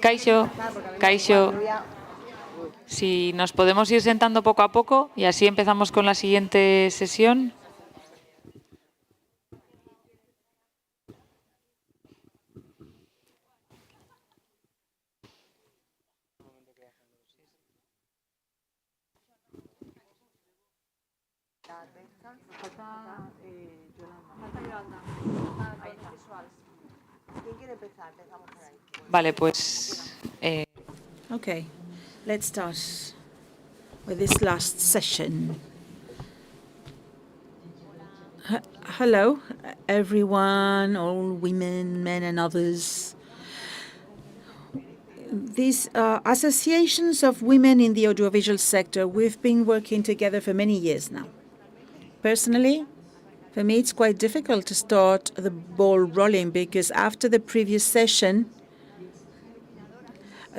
Kaixo, Kaixo. Si nos podemos ir sentando poco a poco y así empezamos con la siguiente sesión. Vale, pues... Okay, let's start with this last session. Hello, everyone, all women, men, and others. These associations of women in the audiovisual sector, we've been working together for many years now. Personally, for me, it's quite difficult to start the ball rolling because after the previous session,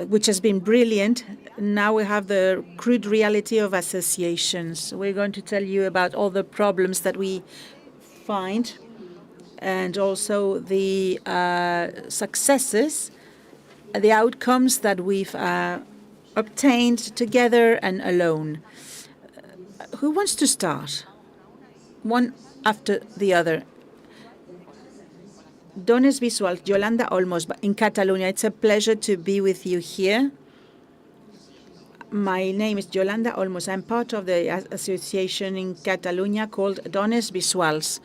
which has been brilliant, now we have the crude reality of associations. We're going to tell you about all the problems that we find and also the successes, the outcomes that we've obtained together and alone. Who wants to start? One after the other. Dones Visuals, Yolanda Olmos in Catalonia. It's a pleasure to be with you here. My name is Yolanda Olmos. I'm part of the association in Catalonia called Dones Visuals.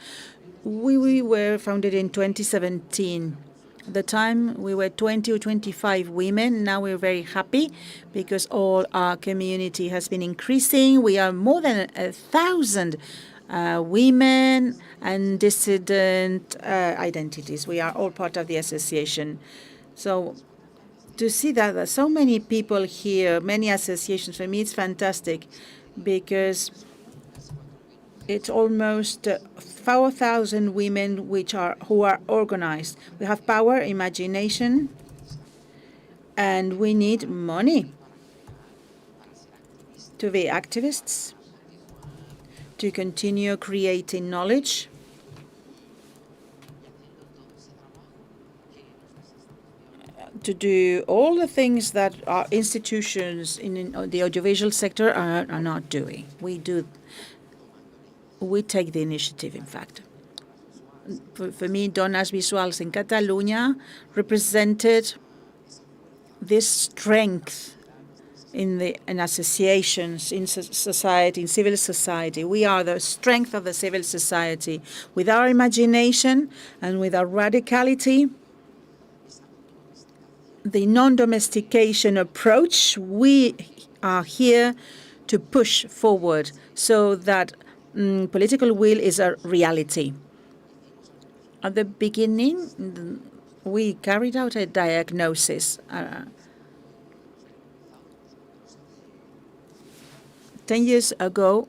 We were founded in 2017. At the time, we were 20 or 25 women. Now we're very happy because all our community has been increasing. We are more than 1,000 women and dissident identities. We are all part of the association. So to see that there are so many people here, many associations, for me it's fantastic because it's almost 4,000 women who are organized. We have power, imagination, and we need money to be activists, to continue creating knowledge, to do all the things that our institutions in the audiovisual sector are not doing. We take the initiative, in fact. For me, Dones Visuals in Catalonia represented this strength in associations, in society, in civil society. We are the strength of the civil society. With our imagination and with our radicality, the non-domestication approach, we are here to push forward so that political will is a reality. At the beginning, we carried out a diagnosis. 10 years ago,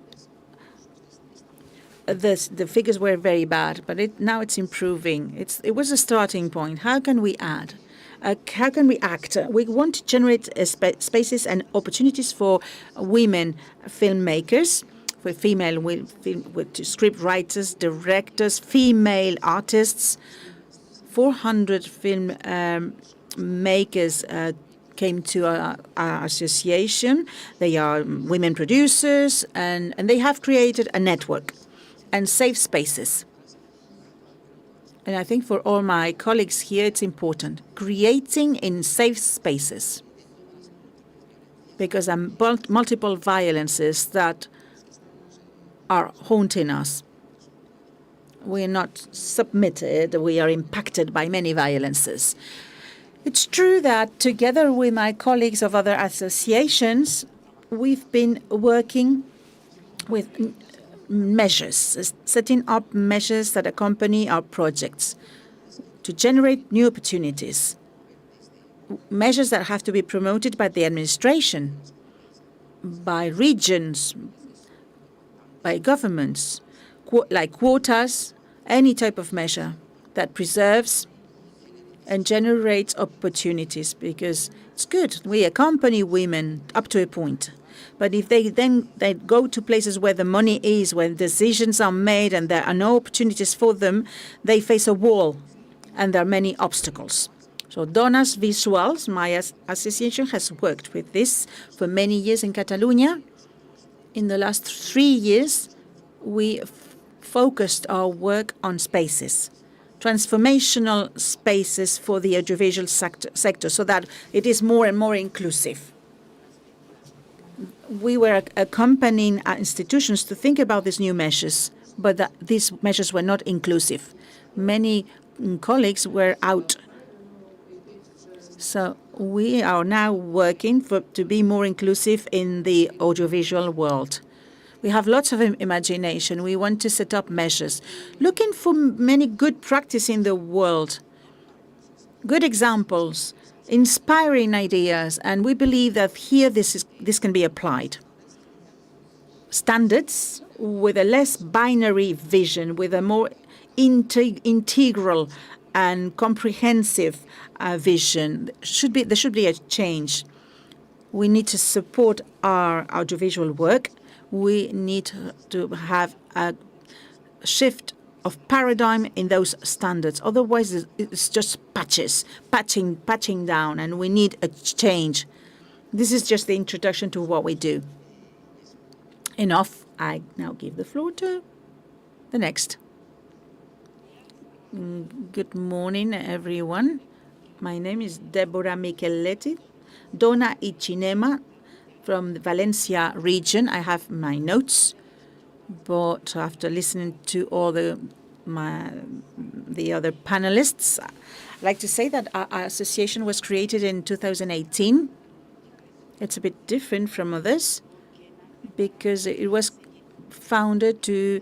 the figures were very bad, but now it's improving. It was a starting point. How can we add? How can we act? We want to generate spaces and opportunities for women filmmakers, for female script writers, directors, female artists. 400 film makers came to our association. They are women producers, and they have created a network and safe spaces. And I think for all my colleagues here, it's important, creating in safe spaces, because there are multiple violences that are haunting us. We are not submitted, we are impacted by many violences. It's true that together with my colleagues of other associations, we've been working with measures, setting up measures that accompany our projects to generate new opportunities, measures that have to be promoted by the administration, by regions, by governments, like quotas, any type of measure that preserves and generates opportunities, because it's good. We accompany women up to a point. But if they go to places where the money is, where decisions are made and there are no opportunities for them, they face a wall and there are many obstacles. So Dones Visuals, my association, has worked with this for many years in Catalonia. In the last 3 years, we focused our work on spaces, transformational spaces for the audiovisual sector so that it is more and more inclusive. We were accompanying our institutions to think about these new measures, but these measures were not inclusive. Many colleagues were out. So we are now working to be more inclusive in the audiovisual world. We have lots of imagination. We want to set up measures, looking for many good practice in the world, good examples, inspiring ideas, and we believe that here this can be applied. Standards with a less binary vision, with a more integral and comprehensive vision. There should be a change. We need to support our audiovisual work. We need to have a shift of paradigm in those standards. Otherwise, it's just patching down, and we need a change. This is just the introduction to what we do. Enough. I now give the floor to the next. Good morning, everyone. My name is Deborah Micheletti, Donna y Cinema from the Valencia region. I have my notes, but after listening to all the other panelists, I'd like to say that our association was created in 2018. It's a bit different from others because it was founded to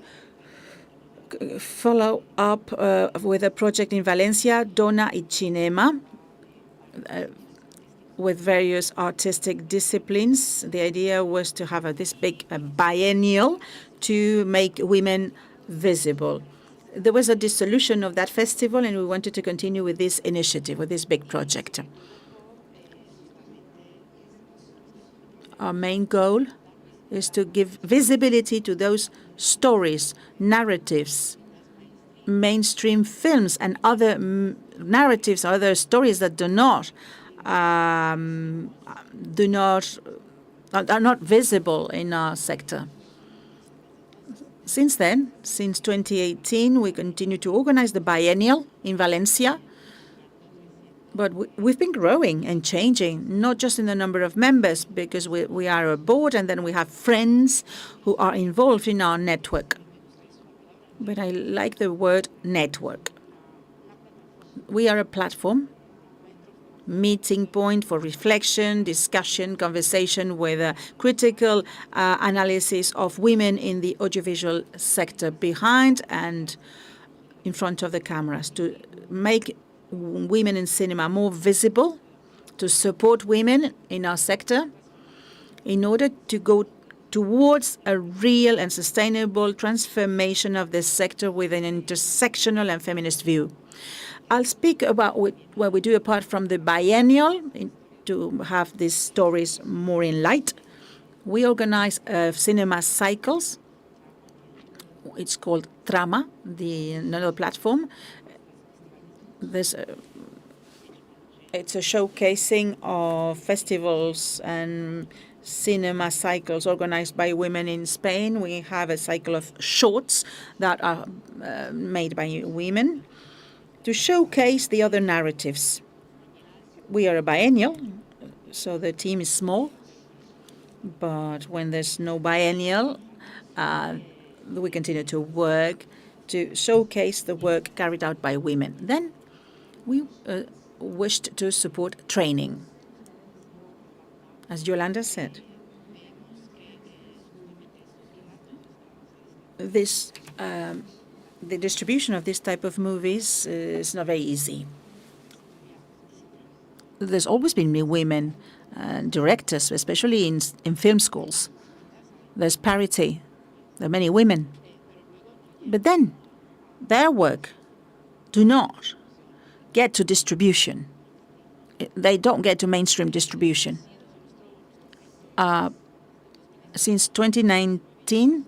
follow up with a project in Valencia, Donna y Cinema, with various artistic disciplines. The idea was to have this big biennial to make women visible. There was a dissolution of that festival, and we wanted to continue with this initiative, with this big project. Our main goal is to give visibility to those stories, narratives, mainstream films, and other narratives, other stories that are not visible in our sector. Since then, since 2018, we continue to organize the biennial in Valencia. But we've been growing and changing, not just in the number of members, because we are a board and then we have friends who are involved in our network. But I like the word network. We are a platform, meeting point for reflection, discussion, conversation with a critical analysis of women in the audiovisual sector behind and in front of the cameras to make women in cinema more visible, to support women in our sector in order to go towards a real and sustainable transformation of this sector with an intersectional and feminist view. I'll speak about what we do apart from the biennial to have these stories more in light. We organize cinema cycles. It's called Trama, another platform. It's a showcasing of festivals and cinema cycles organized by women in Spain. We have a cycle of shorts that are made by women to showcase the other narratives. We are a biennial, so the team is small, but when there's no biennial, we continue to work to showcase the work carried out by women. Then we wished to support training, as Yolanda said. The distribution of this type of movies is not very easy. There's always been women directors, especially in film schools. There's parity. There are many women. But then their work do not get to distribution. They don't get to mainstream distribution. Since 2019,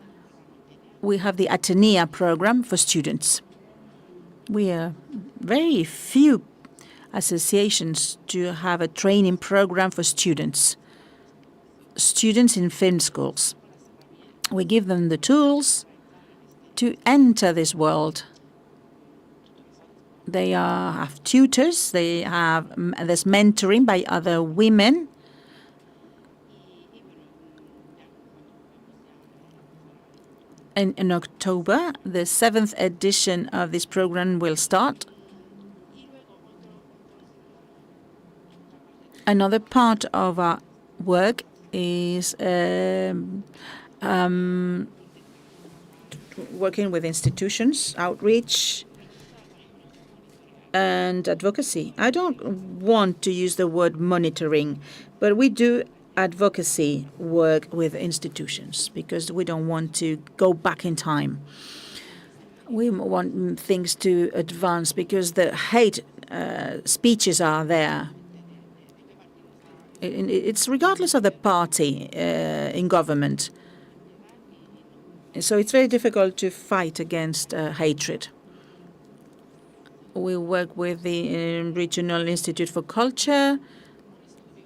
we have the Atenea program for students. We are very few associations to have a training program for students in film schools. We give them the tools to enter this world. They have tutors, there's mentoring by other women. In October, the 7th edition of this program will start. Another part of our work is working with institutions, outreach, and advocacy. I don't want to use the word monitoring, but we do advocacy work with institutions because we don't want to go back in time. We want things to advance because the hate speeches are there. It's regardless of the party in government. So it's very difficult to fight against hatred. We work with the Regional Institute for Culture.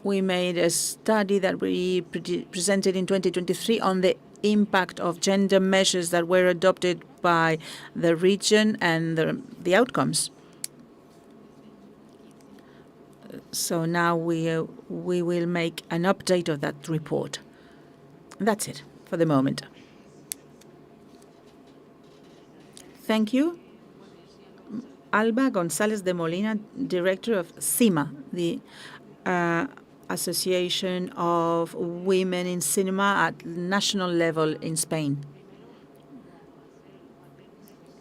We made a study that we presented in 2023 on the impact of gender measures that were adopted by the region and the outcomes. So now we will make an update of that report. That's it for the moment. Thank you. Alba González de Molina, Director of CIMA, the Association of Women in Cinema at national level in Spain.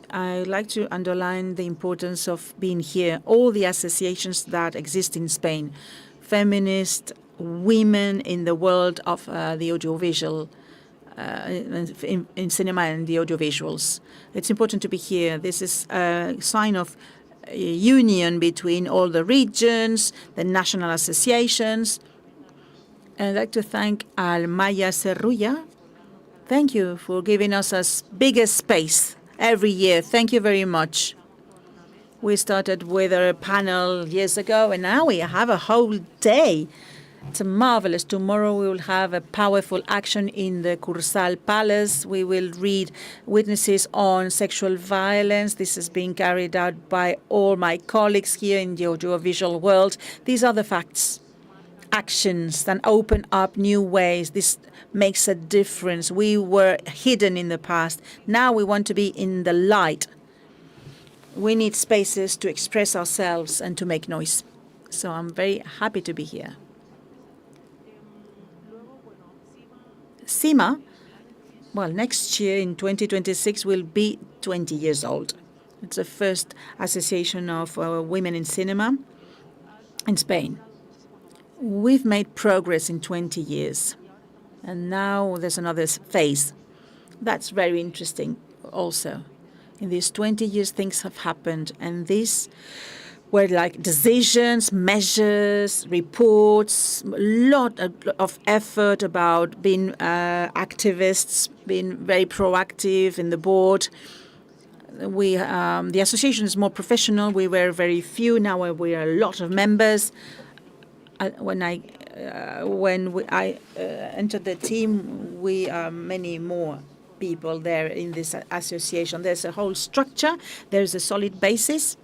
I'd like to underline the importance of being here. All the associations that exist in Spain, feminist women in the world of the audiovisual, in cinema and the audiovisuals. It's important to be here. This is a sign of union between all the regions, the national associations. And I'd like to thank Almaya Cerrulla. Thank you for giving us a bigger space every year. Thank you very much. We started with a panel years ago, and now we have a whole day. It's marvelous. Tomorrow we will have a powerful action in the Cursal Palace. We will read witnesses on sexual violence. This is being carried out by all my colleagues here in the audiovisual world. These are the facts. Actions that open up new ways. This makes a difference. We were hidden in the past. Now we want to be in the light. We need spaces to express ourselves and to make noise. So I'm very happy to be here. CIMA, well, next year in 2026 will be 20 years old. It's the first association of women in cinema in Spain. We've made progress in 20 years, and now there's another phase. That's very interesting also. In these 20 years, things have happened, and these were like decisions, measures, reports, a lot of effort about being activists, being very proactive in the board. The association is more professional. We were very few. Now we are a lot of members. When I entered the team, we are many more people there in this association. There's a whole structure. There's a solid basis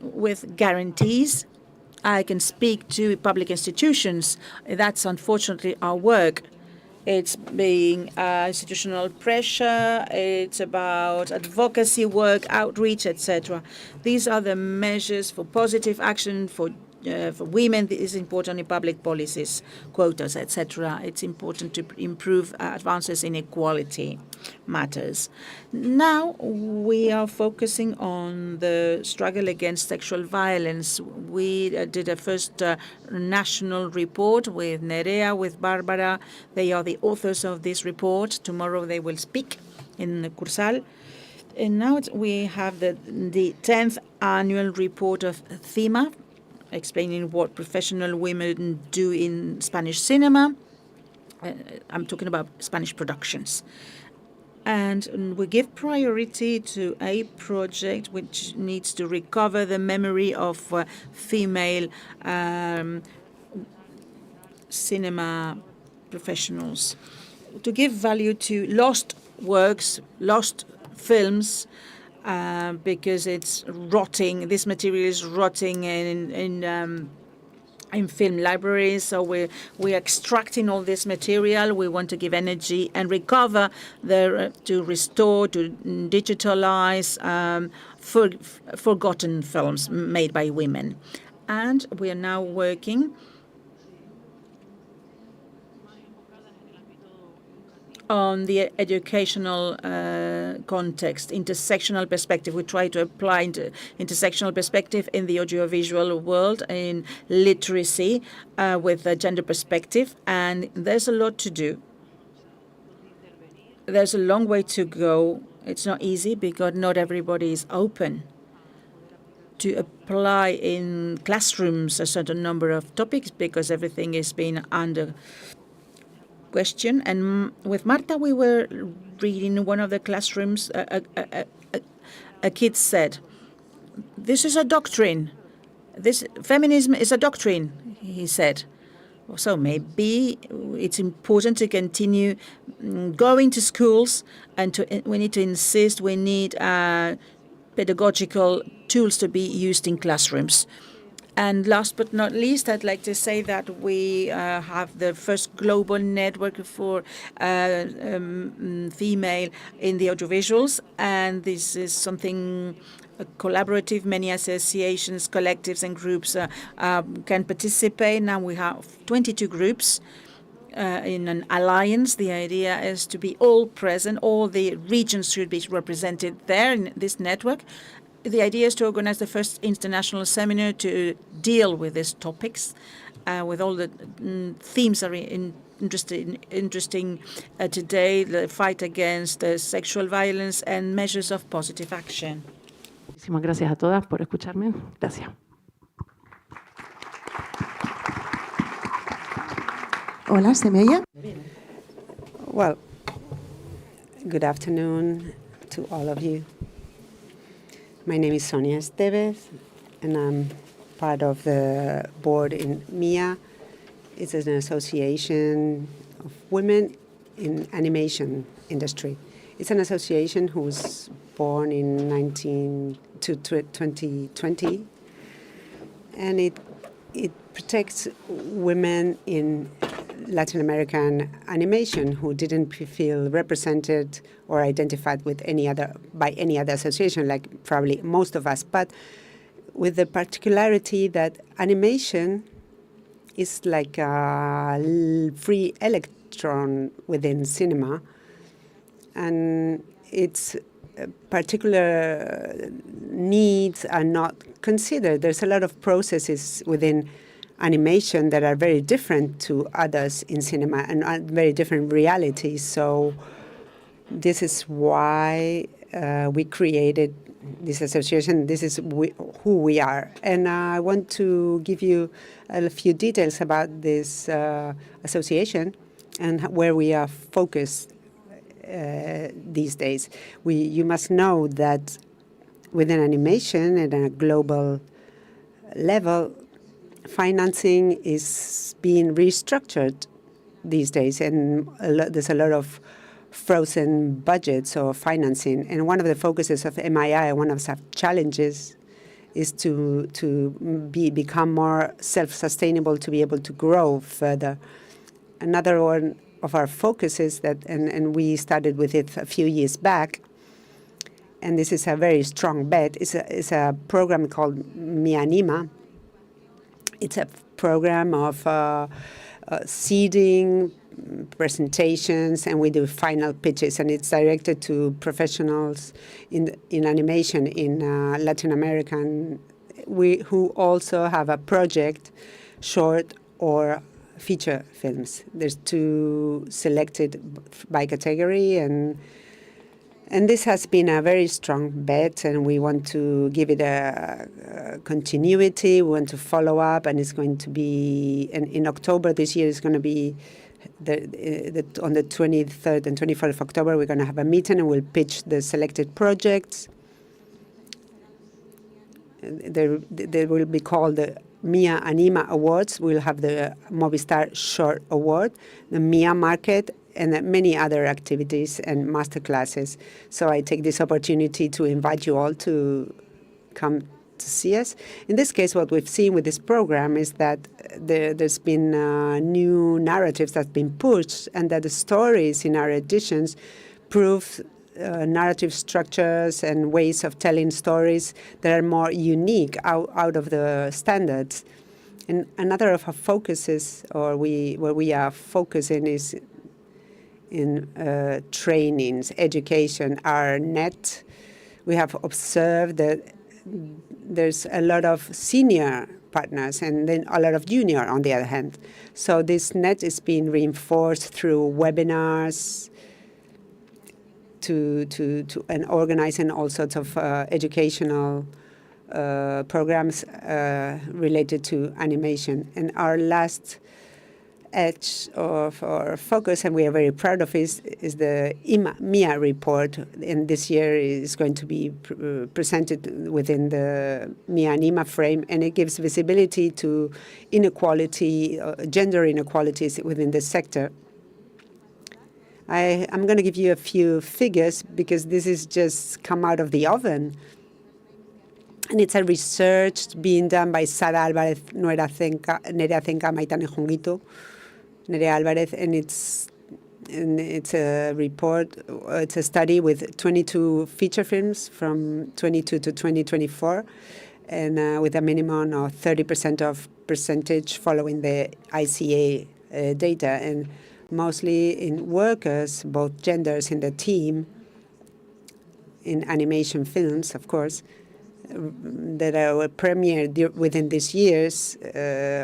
with guarantees. I can speak to public institutions. That's unfortunately our work. It's being institutional pressure. It's about advocacy work, outreach, etc. These are the measures for positive action for women. It is important in public policies, quotas, etc. It's important to improve advances in equality matters. Now we are focusing on the struggle against sexual violence. We did a first national report with Nerea, with Barbara. They are the authors of this report. Tomorrow they will speak in the Cursal. And now we have the 10th annual report of CIMA, explaining what professional women do in Spanish cinema. I'm talking about Spanish productions. And we give priority to a project which needs to recover the memory of female cinema professionals, to give value to lost works, lost films, because it's rotting. This material is rotting in film libraries. So we're extracting all this material. We want to give energy and recover to restore, to digitalize forgotten films made by women. And we are now working on the educational context, intersectional perspective. We try to apply intersectional perspective in the audiovisual world, in literacy, with a gender perspective, and there's a lot to do. There's a long way to go. It's not easy because not everybody is open to apply in classrooms a certain number of topics because everything is being under question. And with Marta, we were reading in one of the classrooms. A kid said, "This is a doctrine. This feminism is a doctrine," he said. So maybe it's important to continue going to schools, and we need to insist. We need pedagogical tools to be used in classrooms. And last but not least, I'd like to say that we have the first global network for female in the audiovisuals, and this is something collaborative. Many associations, collectives, and groups can participate. Now we have 22 groups in an alliance. The idea is to be all present. All the regions should be represented there in this network. The idea is to organize the first international seminar to deal with these topics, with all the themes that are interesting today, the fight against sexual violence and measures of positive action. Muchísimas gracias a todas por escucharme. Gracias. Hola, ¿se me oye? Well, good afternoon to all of you. My name is Sonia Esteves, and I'm part of the board in MIA. It's an association of women in animation industry. It's an association who was born in 2020, and it protects women in Latin American animation who didn't feel represented or identified with by any other association, like probably most of us, but with the particularity that animation is like a free electron within cinema, and its particular needs are not considered. There's a lot of processes within animation that are very different to others in cinema and very different realities. So this is why we created this association. This is who we are. And I want to give you a few details about this association and where we are focused these days. You must know that within animation at a global level, financing is being restructured these days, and there's a lot of frozen budgets or financing. And one of the focuses of MII, one of the challenges, is to become more self-sustainable, to be able to grow further. Another one of our focuses and we started with it a few years back, and this is a very strong bet, is a program called Mi Anima. It's a program of seeding, presentations, and we do final pitches, and it's directed to professionals in animation in Latin America, who also have a project, short or feature films. There's two selected by category, and this has been a very strong bet, and we want to give it a continuity. We want to follow up, and it's going to be in October this year. It's going to be On the 23rd and 24th of October, we're going to have a meeting and we'll pitch the selected projects. They will be called the MIA Anima Awards. We'll have the Movistar Short Award, the MIA Market, and many other activities and masterclasses. So I take this opportunity to invite you all to come to see us. In this case, what we've seen with this program is that there's been new narratives that's been pushed, and that the stories in our editions prove narrative structures and ways of telling stories that are more unique out of the standards. And another of our focuses, where we are focusing, is in trainings, education, our net. We have observed that there's a lot of senior partners and then a lot of junior on the other hand. So this net is being reinforced through webinars and organizing all sorts of educational programs related to animation. And our last edge of our focus, and we are very proud of it, is the MIA report. And this year is going to be presented within the MIA Anima frame, and it gives visibility to inequality, gender inequalities within the sector. I'm going to give you a few figures because this is just come out of the oven. And it's a research being done by Sara Álvarez, Nerea Zenca, Maitane Junguito, Nerea Álvarez, and it's a report. It's a study with 22 feature films from 22 to 2024, and with a minimum of 30% of percentage following the ICA data, and mostly in workers, both genders in the team, in animation films, of course, that are premiered within these years.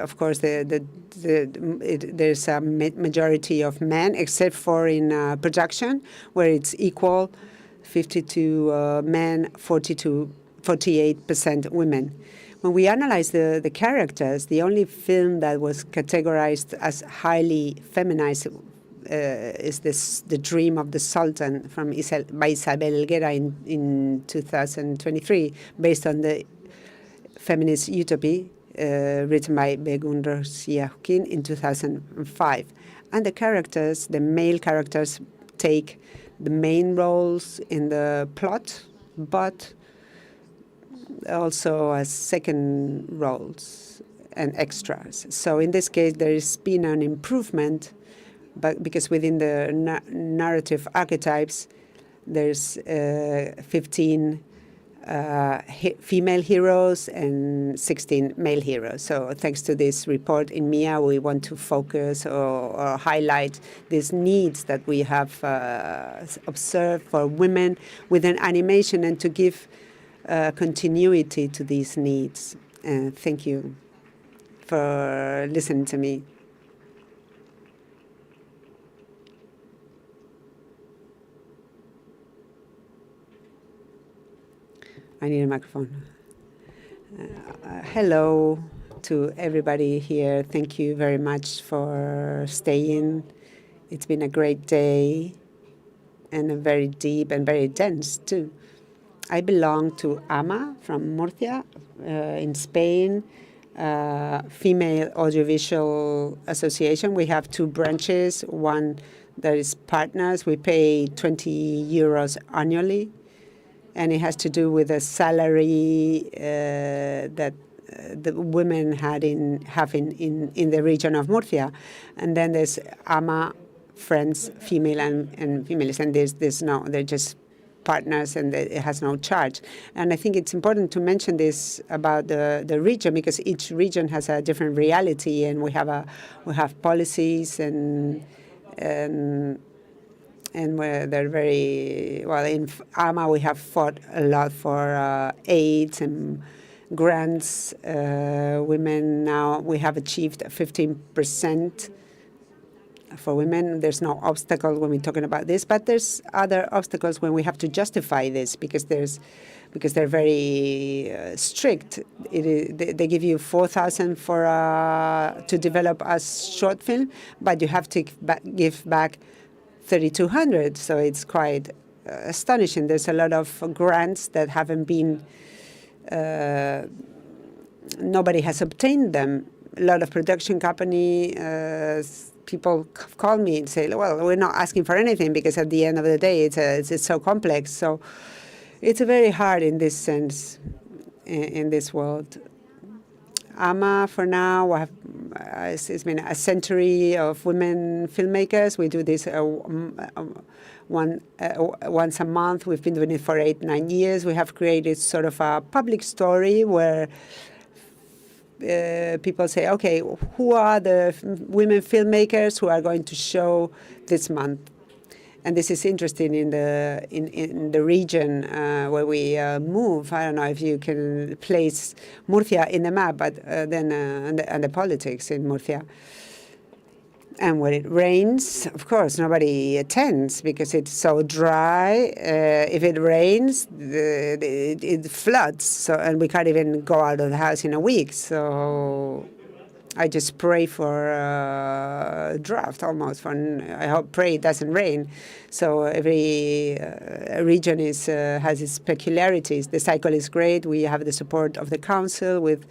Of course, there's a majority of men, except for in production, where it's equal, 52 men, 48% women. When we analyze the characters, the only film that was categorized as highly feminized is The Dream of the Sultan by Isabel Helguera in 2023, based on the feminist Utopia written by Begun García Joaquín in 2005. And the male characters take the main roles in the plot, but also as second roles and extras. So in this case, there has been an improvement, but because within the narrative archetypes, there's 15 female heroes and 16 male heroes. So thanks to this report in MIA, we want to focus or highlight these needs that we have observed for women within animation, and to give continuity to these needs. Thank you for listening to me. I need a microphone. Hello to everybody here. Thank you very much for staying. It's been a great day and a very deep and very dense too. I belong to AMA from Murcia in Spain, Female Audiovisual Association. We have two branches, one that is partners. We pay 20 euros annually, and it has to do with a salary that the women have in the region of Murcia. And then there's AMA Friends, female and females, and they're just partners, and it has no charge. And I think it's important to mention this about the region, because each region has a different reality, and we have policies and where they're very well. In AMA, we have fought a lot for aids and grants. Women now, we have achieved 15% for women. There's no obstacle when we're talking about this, but there's other obstacles when we have to justify this because they're very strict. They give you 4,000 for to develop a short film, but you have to give back 3,200. So it's quite astonishing. There's a lot of grants that haven't been. Nobody has obtained them. A lot of production company people call me and say, "Well, we're not asking for anything because at the end of the day, it's so complex." So it's very hard in this sense in this world. AMA for now, it's been a century of women filmmakers. We do this once a month. We've been doing it for 8-9 years. We have created sort of a public story where people say, okay, who are the women filmmakers who are going to show this month? And this is interesting in the region where we move. I don't know if you can place Murcia in the map, but then and the politics in Murcia. And when it rains, of course, nobody attends because it's so dry. If it rains, it floods, and we can't even go out of the house in a week. So I just pray for a draft almost. Pray it doesn't rain. So every region has its peculiarities. The cycle is great. We have the support of the council with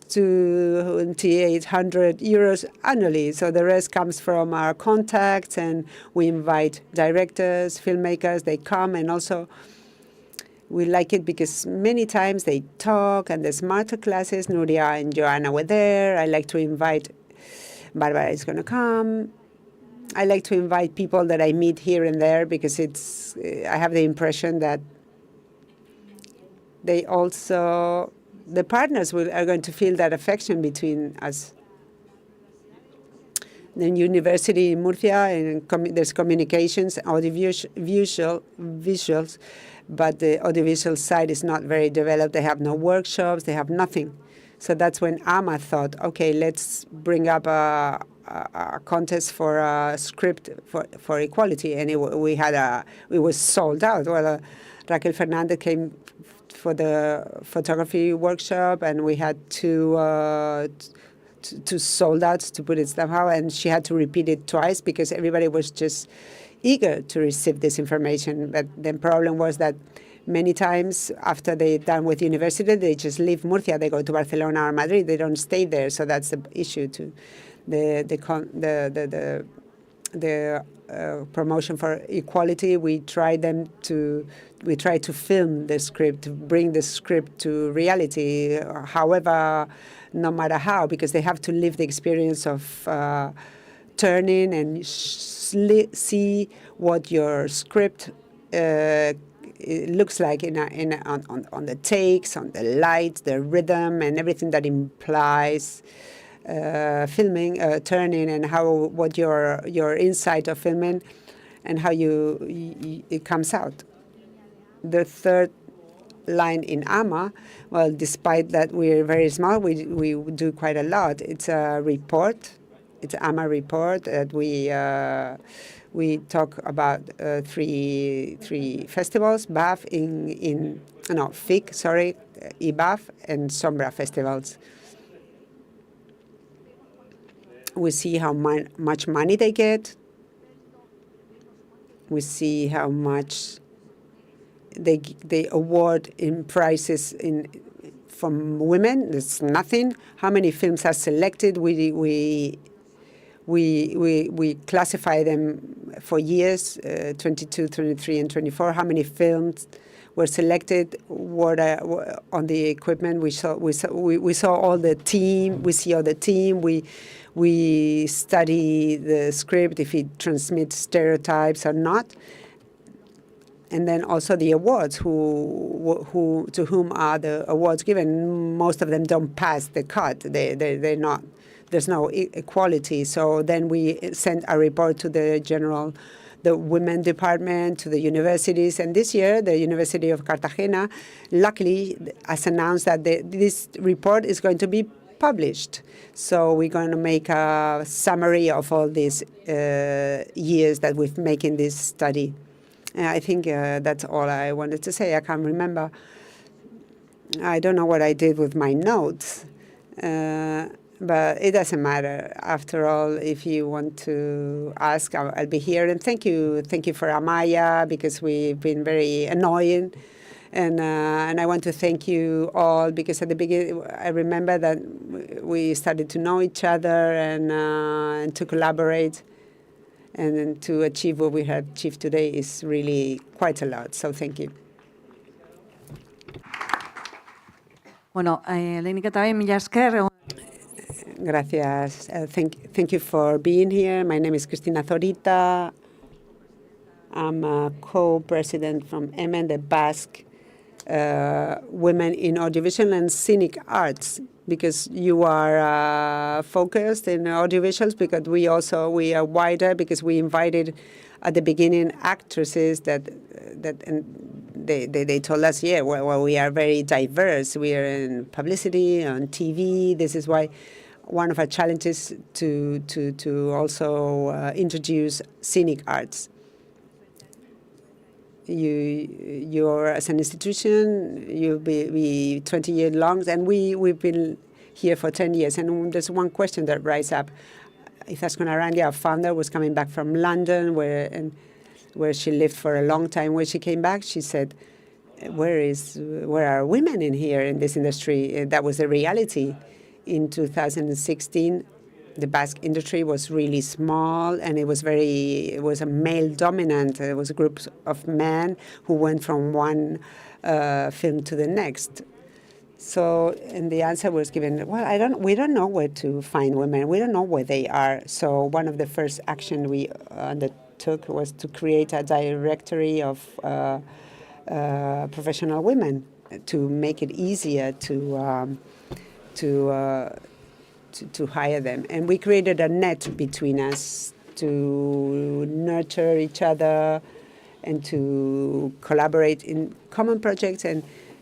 2,800 euros annually. So the rest comes from our contacts, and we invite directors, filmmakers. They come, and also we like it because many times they talk, and there's master classes. Nuria and Joanna were there. I like to invite, Barbara is going to come. I like to invite people that I meet here and there because I have the impression that they also, the partners are going to feel that affection between us. The university in Murcia, and there's communications, visuals, but the audiovisual side is not very developed. They have no workshops. They have nothing. So that's when AMA thought, okay, let's bring up a contest for a script for equality, and it was sold out. Well, Raquel Fernandez came for the photography workshop, and we had two sold out to put it somehow, and she had to repeat it twice because everybody was just eager to receive this information. But the problem was that many times after they're done with university, they just leave Murcia. They go to Barcelona or Madrid. They don't stay there. So that's the issue too. The promotion for equality. We try to film the script, to bring the script to reality. However, no matter how, because they have to live the experience of turning and see what your script it looks like on the takes, on the lights, the rhythm, and everything that implies filming, turning, and what your insight of filming, and how it comes out. The third line in AMA, well, despite that we're very small, we do quite a lot. It's a report. It's an AMA report that we talk about three festivals: FIC, IBAF, and Sombra festivals. We see how much money they get. We see how much they award in prizes from women. It's nothing. How many films are selected? We classify them for years, 22, 23, and 24. How many films were selected? What on the equipment? We saw all the team. We see all the team. We study the script, if it transmits stereotypes or not. And then also the awards, to whom are the awards given? Most of them don't pass the cut. They're not. There's no equality. So then we send a report to the women department, to the universities. And this year, the University of Cartagena, luckily, has announced that this report is going to be published. So we're going to make a summary of all these years that we've making this study. I think that's all I wanted to say. I can't remember. I don't know what I did with my notes, but it doesn't matter. After all, if you want to ask, I'll be here. And thank you for Amaya, because we've been very annoying. And I want to thank you all, because at the beginning, I remember that we started to know each other and to collaborate. And to achieve what we have achieved today is really quite a lot. So thank you. Bueno, lehenik eta behin mila esker. Gracias. Thank you for being here. My name is Cristina Zorita. I'm a co-president from EMEN, the Basque Women in Audiovisual and Scenic Arts, because you are focused in audiovisuals, because we are wider, because we invited at the beginning actresses that they told us, yeah, well, we are very diverse. We are in publicity, on TV. This is why one of our challenges to also introduce scenic arts. You're as an institution, you'll be 20 years long, and we've been here for 10 years. And there's one question that rises up. Izaskun Arrandi, our founder, was coming back from London, where she lived for a long time. When she came back, she said, where are women in here in this industry? That was the reality. In 2016, the Basque industry was really small, and it was a male dominant. It was groups of men who went from one film to the next. So, and the answer was given, well, we don't know where to find women. We don't know where they are. So one of the first action we undertook was to create a directory of professional women to make it easier to hire them. And we created a net between us to nurture each other and to collaborate in common projects.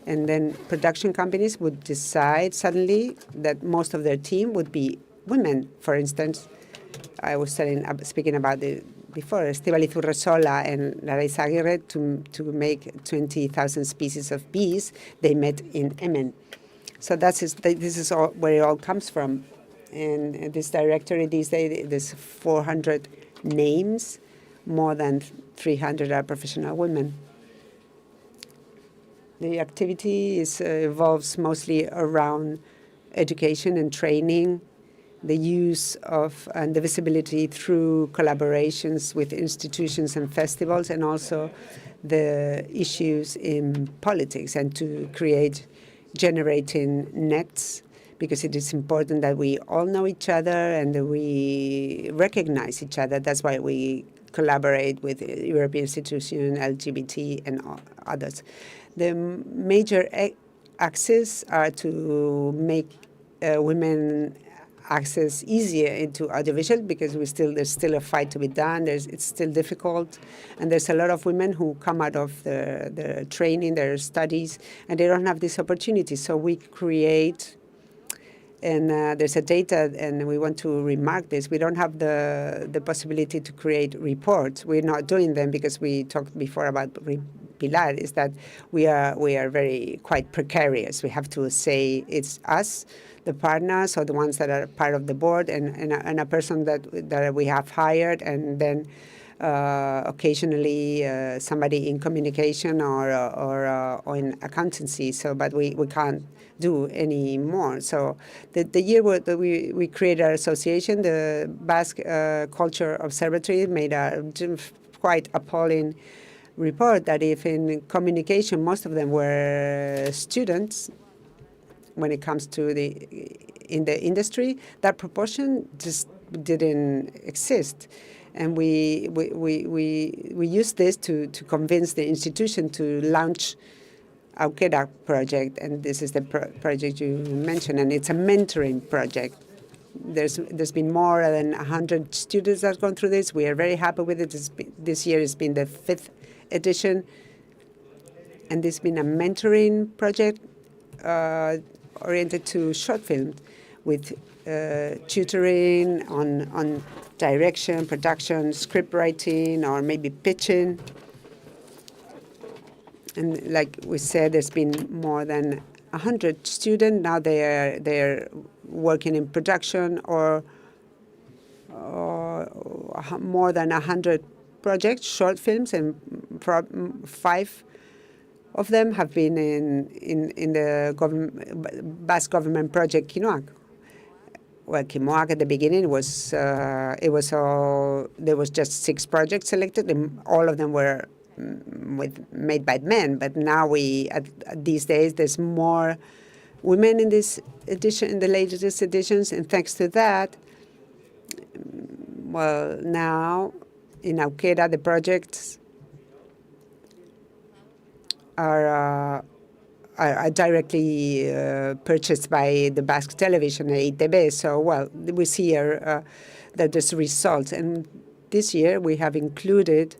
And then production companies would decide suddenly that most of their team would be women. For instance, I was speaking about before, Estíbaliz Urresola and Larissa Aguirre, to make 20,000 species of bees, they met in EMEN. So this is all where it all comes from. And this directory these days, there's 400 names, more than 300 are professional women. The activity evolves mostly around education and training, the use of and the visibility through collaborations with institutions and festivals, and also the issues in politics, and to create generating nets, because it is important that we all know each other and that we recognize each other. That's why we collaborate with European institutions, LGBT, and others. The major axes are to make women access easier into audiovisual, because there's still a fight to be done. It's still difficult, and there's a lot of women who come out of their training, their studies, and they don't have this opportunity. So we create, and there's a data, and we want to remark this. We don't have the possibility to create reports. We're not doing them because we talked before about Pilar, is that we are very quite precarious. We have to say it's us, the partners, or the ones that are part of the board, and a person that we have hired, and then occasionally somebody in communication or in accountancy. So, but we can't do any more. So the year that we created our association, the Basque Culture Observatory, made a quite appalling report that if in communication most of them were students, when it comes to in the industry, that proportion just didn't exist. And we used this to convince the institution to launch Aukera project, and this is the project you mentioned, and it's a mentoring project. There's been more than 100 students that have gone through this. We are very happy with it. This year has been the 5th edition, and this has been a mentoring project oriented to short films. with tutoring on direction, production, script writing, or maybe pitching. And like we said, there's been more than 100 students. Now they're working in production or more than 100 projects, short films, and 5 of them have been in the Basque government project Quinoac. Well, Quinoac at the beginning was there was just 6 projects selected, and all of them were made by men. But now these days there's more women in this edition, in the latest editions, and thanks to that, well, now in Auquera the projects are directly purchased by the Basque television, EITB. So, well, we see here that there's results. And this year we have included,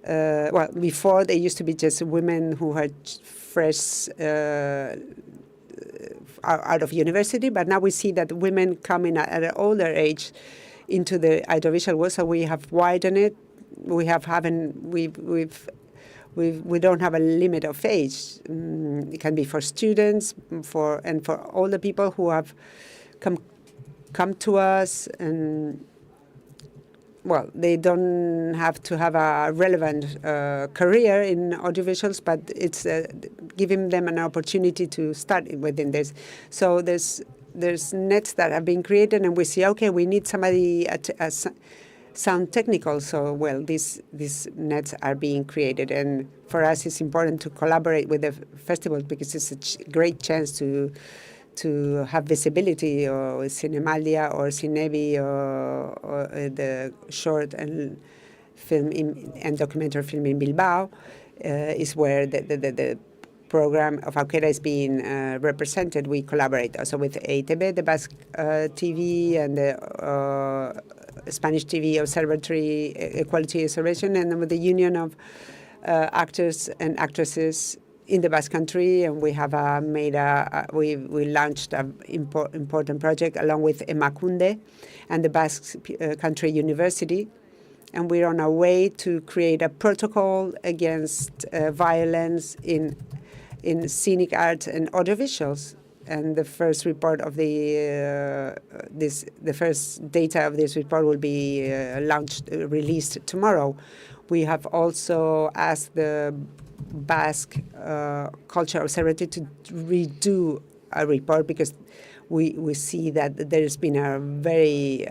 well, before they used to be just women who had fresh out of university, but now we see that women coming at an older age into the audiovisual world. So we have widened it. We don't have a limit of age. It can be for students, for all the people who have come to us, and well, they don't have to have a relevant career in audiovisuals, but it's giving them an opportunity to start within this. So there's nets that have been created, and we see, okay, we need somebody sound technical. So, well, these nets are being created, and for us, it's important to collaborate with the festivals because it's a great chance to have visibility, or with Cinemaldia or Cinebi or the short and film and documentary film in Bilbao is where the program of Auquera is being represented. We collaborate also with EITB, the Basque TV, and the Spanish TV Observatory, Equality Observation, and with the Union of Actors and Actresses in the Basque Country, and we have we launched an important project along with Emakunde and the Basque Country University, and we're on our way to create a protocol against violence in scenic arts and audiovisuals. And the first report of the first data of this report will be released tomorrow. We have also asked the Basque Culture Observatory to redo a report because we see that there's been a very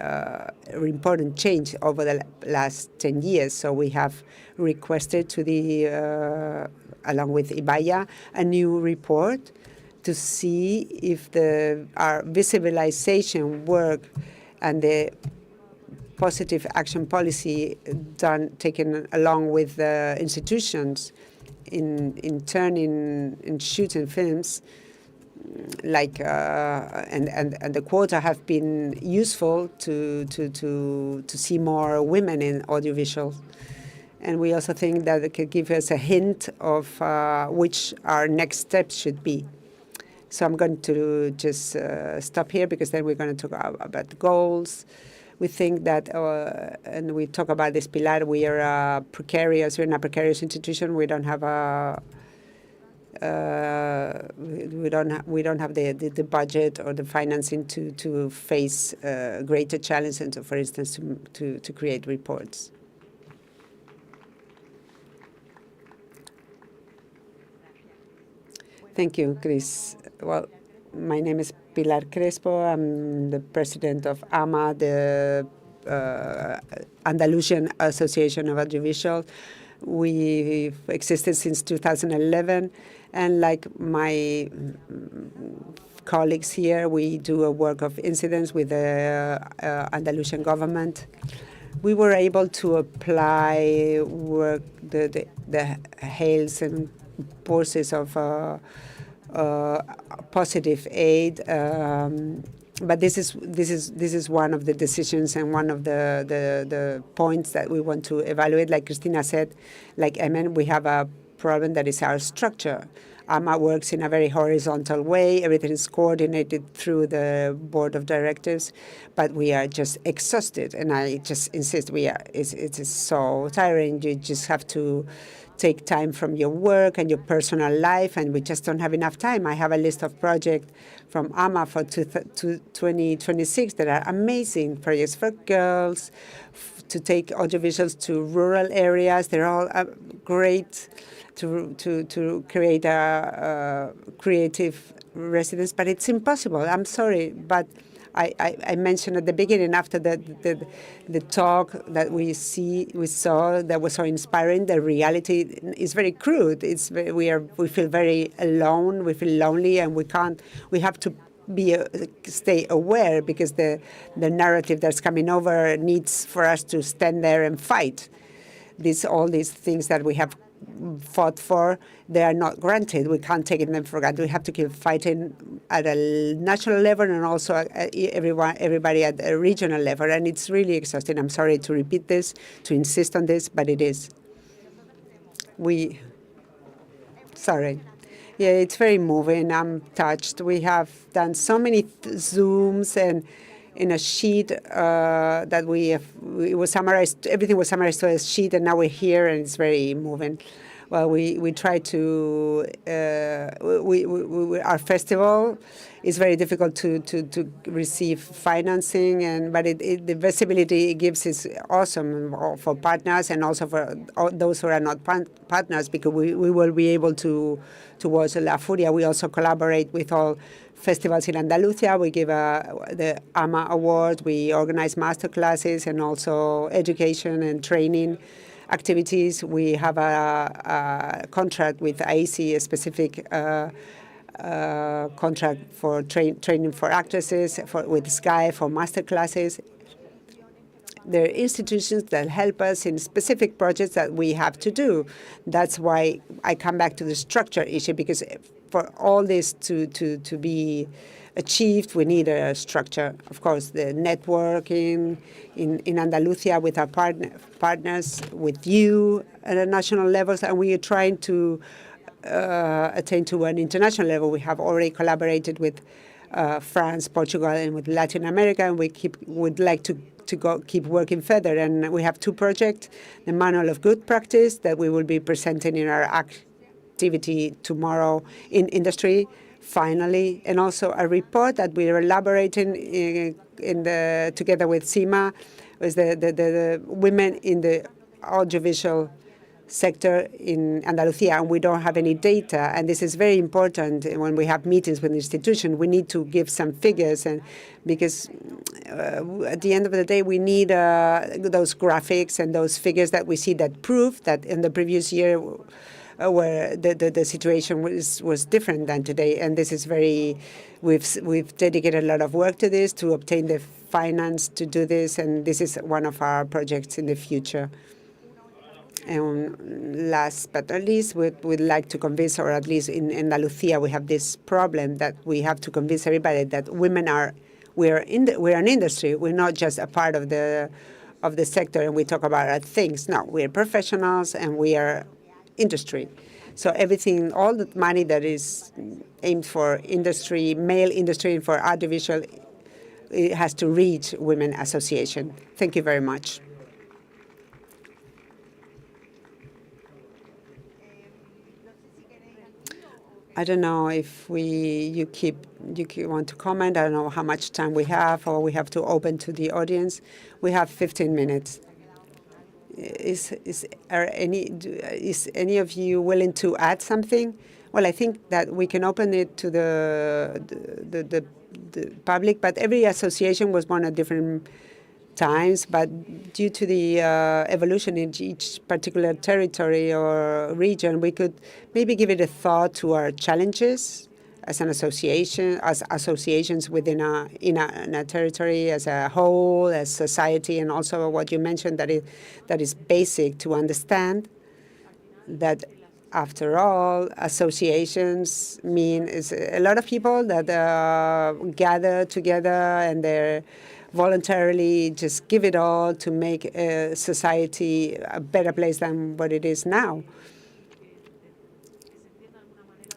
important change over the last 10 years. So we have requested to the, along with Ibaya, a new report to see if our visibilization work and the positive action policy taken along with the institutions in turning in shooting films, like and the quota have been useful to see more women in audiovisual. And we also think that it could give us a hint of which our next steps should be. So I'm going to just stop here because then we're going to talk about the goals. We think that, and we talk about this Pilar, we're in a precarious institution. We don't have we don't have the budget or the financing to face greater challenges, for instance, to create reports. Thank you, Chris. Well, my name is Pilar Crespo. I'm the president of AMA, the Andalusian Association of Audiovisual. We've existed since 2011, and like my colleagues here, we do a work of incidents with the Andalusian government. We were able to apply work the hails and pulses of positive aid, but this is one of the decisions and one of the points that we want to evaluate. Like Cristina said, like Emen, we have a problem that is our structure. AMA works in a very horizontal way. Everything is coordinated through the board of directors, but we are just exhausted. And I just insist, it is so tiring. You just have to take time from your work and your personal life, and we just don't have enough time. I have a list of projects from AMA for 2026 that are amazing projects for girls, to take audiovisuals to rural areas. They're all great to create a creative residence, but it's impossible. I'm sorry, but I mentioned at the beginning, after the talk that we saw that was so inspiring, the reality is very crude. We feel very alone, we feel lonely, and we have to stay aware, because the narrative that's coming over needs for us to stand there and fight. All these things that we have fought for, they are not granted. We can't take them for granted. We have to keep fighting at a national level, and also everybody at a regional level. And it's really exhausting. I'm sorry to repeat this, to insist on this, but it is. Sorry. Yeah, it's very moving. I'm touched. We have done so many Zooms, and in a sheet that it was summarized. Everything was summarized to a sheet, and now we're here, and it's very moving. Well, we try to. Our festival is very difficult to receive financing, but the visibility it gives is awesome for partners, and also for those who are not partners, because we will be able to watch La Furia. We also collaborate with all festivals in Andalusia. We give the AMA Award. We organize master classes and also education and training activities. We have a contract with AICI, a specific contract for training for actresses, with Sky for master classes. There are institutions that help us in specific projects that we have to do. That's why I come back to the structure issue, because for all this to be achieved, we need a structure. Of course, the networking in Andalusia with our partners, with you at a national level, and we are trying to attain to an international level. We have already collaborated with France, Portugal, and with Latin America, and would like to keep working further. And we have two projects: the Manual of Good Practice that we will be presenting in our activity tomorrow in industry, finally, and also a report that we are elaborating together with CIMA, with the women in the audiovisual sector in Andalusia, and we don't have any data. And this is very important when we have meetings with institutions. We need to give some figures, and because at the end of the day, we need those graphics and those figures that we see that prove that in the previous year, where the situation was different than today. And this is we've dedicated a lot of work to this, to obtain the finance to do this, and this is one of our projects in the future. And last but not least, we'd like to convince, or at least in Andalusia, we have this problem that we have to convince everybody that women we're an industry. We're not just a part of the sector, and we talk about our things. No, we're professionals, and we are industry. So everything, all the money that is aimed for industry, male industry, and for audiovisual, it has to reach Women Association. Thank you very much. I don't know if you want to comment. I don't know how much time we have, or we have to open to the audience. We have 15 minutes. Is any of you willing to add something? Well, I think that we can open it to the public, but every association was born at different times. But due to the evolution in each particular territory or region, we could maybe give it a thought to our challenges as an association, as associations within in a territory as a whole, as society, and also what you mentioned, that is basic to understand that after all, associations mean is a lot of people that gather together, and they're voluntarily just give it all to make society a better place than what it is now.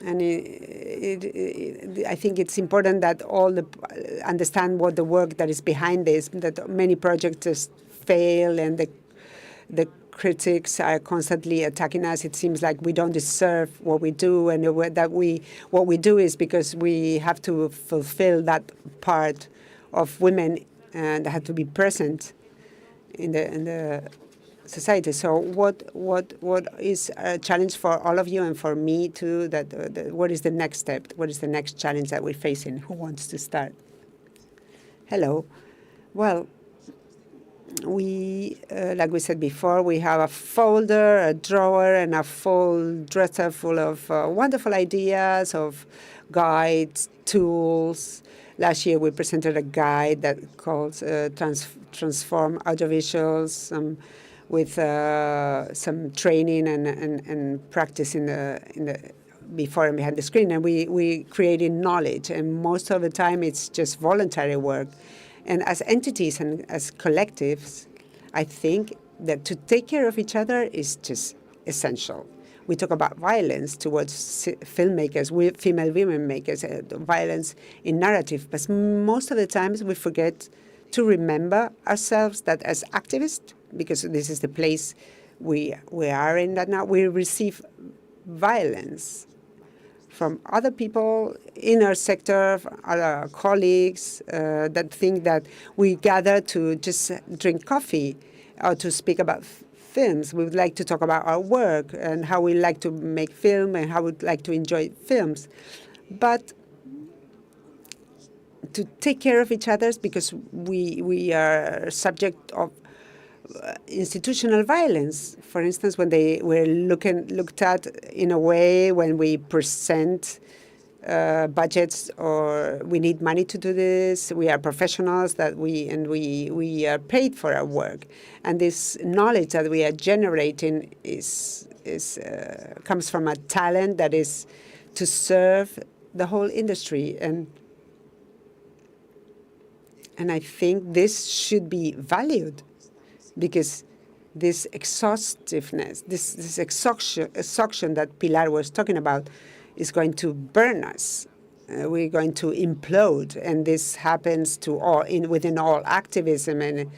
And I think it's important that all understand what the work that is behind this, that many projects just fail and the critics are constantly attacking us. It seems like we don't deserve what we do, and that what we do is because we have to fulfill that part of women that have to be present in the society. So what is a challenge for all of you and for me too? What is the next step? What is the next challenge that we're facing? Who wants to start? Hello. Well, we, like we said before, we have a folder, a drawer, and a full dresser full of wonderful ideas, of guides, tools. Last year we presented a guide that calls Transform Audiovisuals, with some training and practice in the before and behind the screen, and we created knowledge, and most of the time it's just voluntary work. And as entities and as collectives, I think that to take care of each other is just essential. We talk about violence towards filmmakers, female women makers, violence in narrative, but most of the times we forget to remember ourselves that as activists, because this is the place we are in that now, we receive violence from other people in our sector, other colleagues that think that we gather to just drink coffee or to speak about films. We would like to talk about our work and how we like to make film and how we'd like to enjoy films. But to take care of each other, because we are subject of institutional violence. For instance, when they were looked at in a way when we present budgets, or we need money to do this. We are professionals that we are paid for our work, and this knowledge that we are generating comes from a talent that is to serve the whole industry, and I think this should be valued. Because this exhaustiveness, this exhaustion that Pilar was talking about is going to burn us. We're going to implode, and this happens to within all activism. And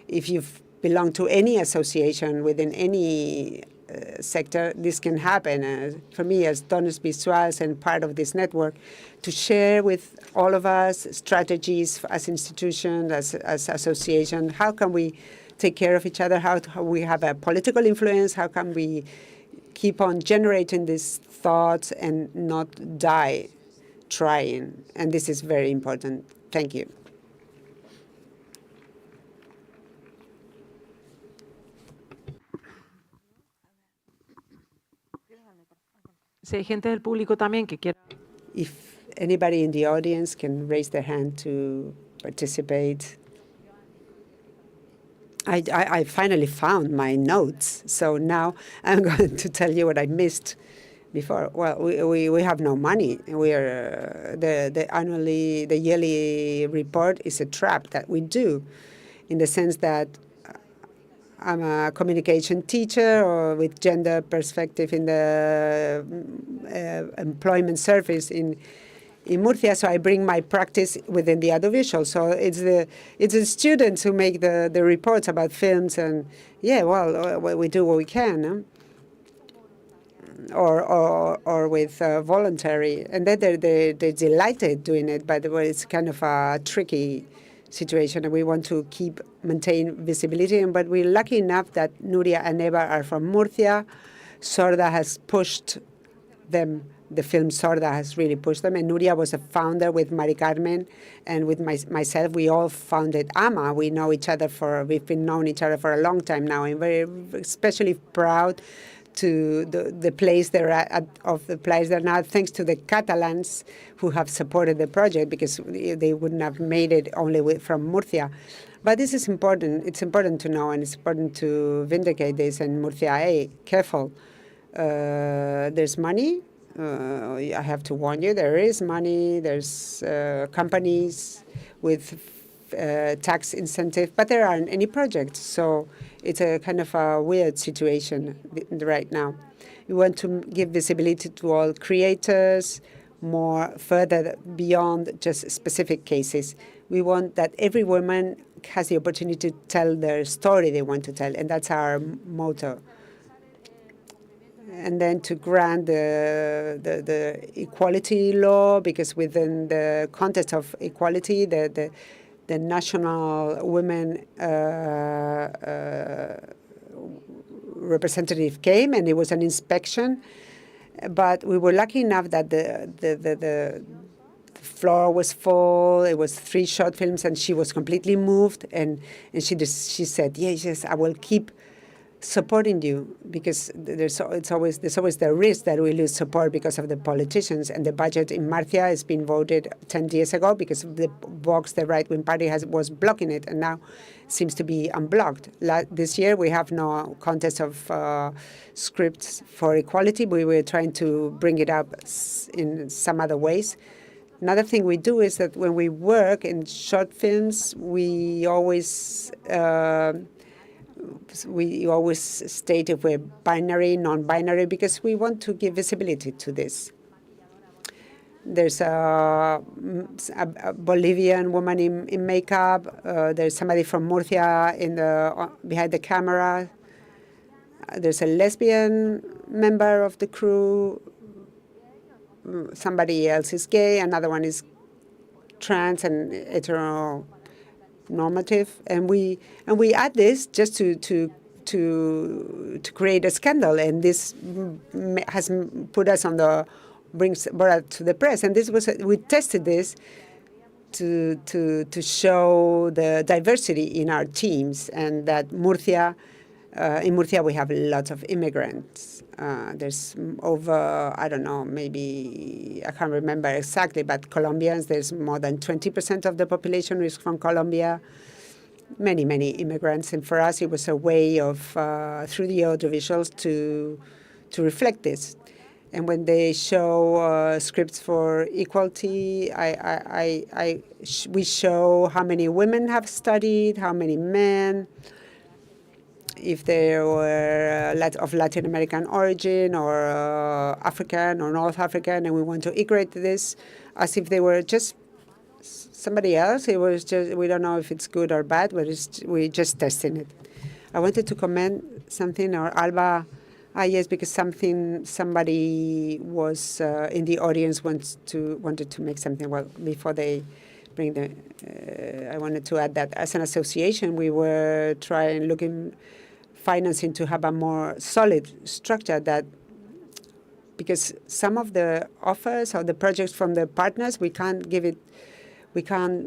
if you belong to any association within any sector, this can happen. For me, as Dones Visuals and part of this network, to share with all of us strategies as institutions, as association, how can we take care of each other, how we have a political influence, how can we keep on generating these thoughts and not die trying. And this is very important. Thank you. Si hay gente del público también que quiera. If anybody in the audience can raise their hand to participate. I finally found my notes, so now I'm going to tell you what I missed before. Well, we have no money. We are the yearly report is a trap that we do, in the sense that I'm a communication teacher, or with gender perspective in the employment service in Murcia, so I bring my practice within the audiovisual. So it's the students who make the reports about films, and yeah, well, we do what we can, or with voluntary, and then they're delighted doing it. By the way, it's kind of a tricky situation, and we want to maintain visibility. But we're lucky enough that Nuria and Eva are from Murcia. Sorda has pushed them. The film Sorda has really pushed them, and Nuria was a founder with Mari Carmen, and with myself. We all founded AMA. We know each other we've been known each other for a long time now. I'm very especially proud to the place they're at, of the place they're now, thanks to the Catalans who have supported the project, because they wouldn't have made it only from Murcia. But this is important. It's important to know, and it's important to vindicate this. And Murcia, hey, careful. There's money. I have to warn you, there is money. There's companies with tax incentive, but there aren't any projects. So it's a kind of a weird situation right now. We want to give visibility to all creators, more further beyond just specific cases. We want that every woman has the opportunity to tell their story they want to tell, and that's our motto. And then to grant the equality law, because within the context of equality, the national women representative came, and it was an inspection. But we were lucky enough that the floor was full. It was 3 short films, and she was completely moved. And she said, yes, I will keep supporting you, because there's always the risk that we lose support because of the politicians. And the budget in Murcia has been voted 10 years ago because the Vox, the right-wing party, was blocking it, and now seems to be unblocked. This year we have no contest of scripts for equality. We were trying to bring it up in some other ways. Another thing we do is that when we work in short films, we always state if we're binary, non-binary, because we want to give visibility to this. There's a Bolivian woman in makeup. There's somebody from Murcia behind the camera. There's a lesbian member of the crew. Somebody else is gay. Another one is trans and heteronormative. And we add this just to create a scandal. And this has put us brought us to the press. And we tested this to show the diversity in our teams, and that in Murcia we have lots of immigrants. There's over, I don't know, maybe, I can't remember exactly, but Colombians, there's more than 20% of the population is from Colombia. Many, many immigrants. And for us, it was a way of, through the audiovisuals, to reflect this. And when they show scripts for equality, we show how many women have studied, how many men, if they were of Latin American origin or African or North African, and we want to equate this as if they were just somebody else. It was just, we don't know if it's good or bad, but we're just testing it. I wanted to comment something, or Alba. Yes, because somebody was in the audience wanted to make something. Well, before they bring I wanted to add that as an association, we were looking financing to have a more solid structure, that because some of the offers or the projects from the partners, we can't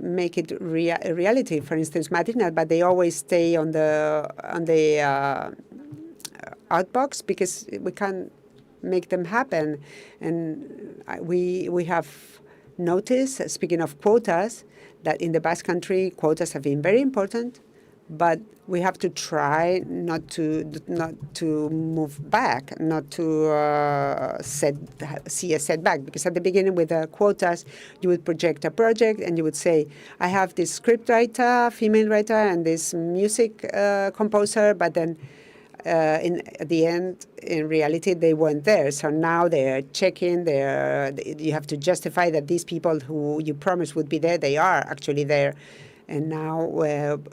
make it a reality. For instance, Madrina, but they always stay on the outbox because we can't make them happen. And we have noticed, speaking of quotas, that in the Basque Country, quotas have been very important, but we have to try not to move back, not to see a setback. Because at the beginning with the quotas, you would project a project and you would say, I have this script writer, female writer, and this music composer, but then at the end, in reality, they weren't there. So now they're checking. You have to justify that these people who you promised would be there, they are actually there. And now,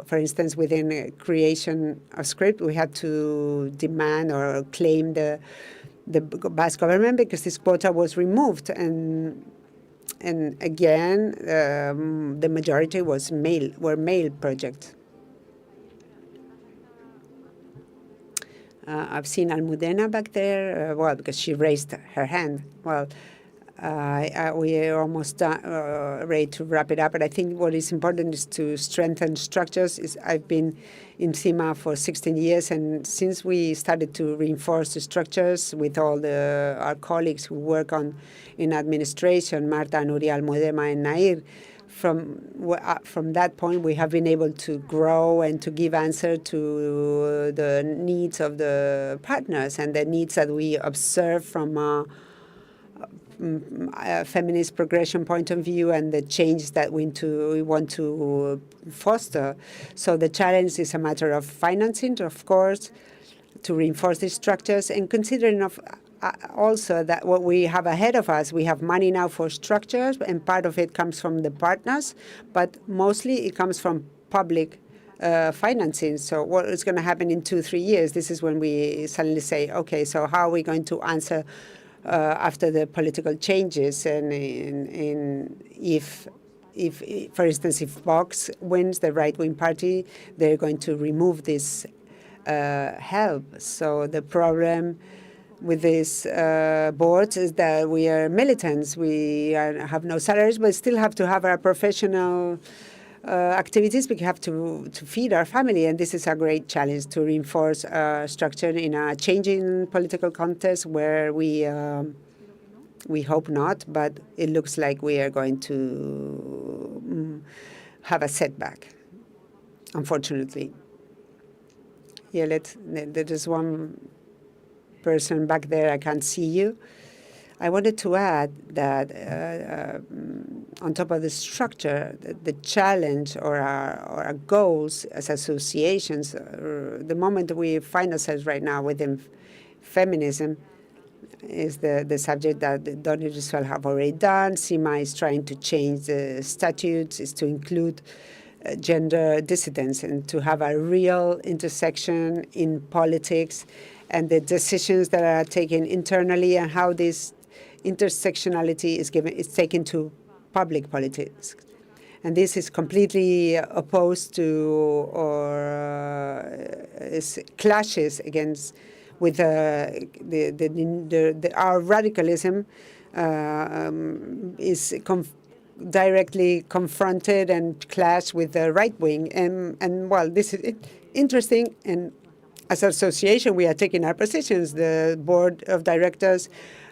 for instance, within creation of script, we had to demand or claim the Basque government because this quota was removed. And again, the majority were male projects. I've seen Almudena back there, well, because she raised her hand. Well, we are almost ready to wrap it up, but I think what is important is to strengthen structures. I've been in CIMA for 16 years, and since we started to reinforce the structures with all our colleagues who work in administration, Marta, Nuria, Almudena, and Nair, from that point, we have been able to grow and to give answer to the needs of the partners and the needs that we observe from feminist progression point of view and the change that we want to foster. So the challenge is a matter of financing, of course, to reinforce these structures, and considering also that what we have ahead of us, we have money now for structures, and part of it comes from the partners, but mostly it comes from public financing. So what is going to happen in 2-3 years? This is when we suddenly say, okay, so how are we going to answer after the political changes? And if, for instance, if Vox wins, the right-wing party, they're going to remove this help. So the problem with these boards is that we are militants. We have no salaries, but still have to have our professional activities. We have to feed our family, and this is a great challenge to reinforce structure in a changing political context where we hope not, but it looks like we are going to have a setback, unfortunately. Yeah, there is one person back there. I can't see you. I wanted to add that on top of the structure, the challenge or our goals as associations, the moment we find ourselves right now within feminism is the subject that Don Israel have already done. CIMA is trying to change the statutes, is to include gender dissidents and to have a real intersection in politics and the decisions that are taken internally and how this intersectionality is taken to public politics. And this is completely opposed to or clashes against with our radicalism is directly confronted and clash with the right wing. And well, this is interesting. And as an association, we are taking our positions. The board of directors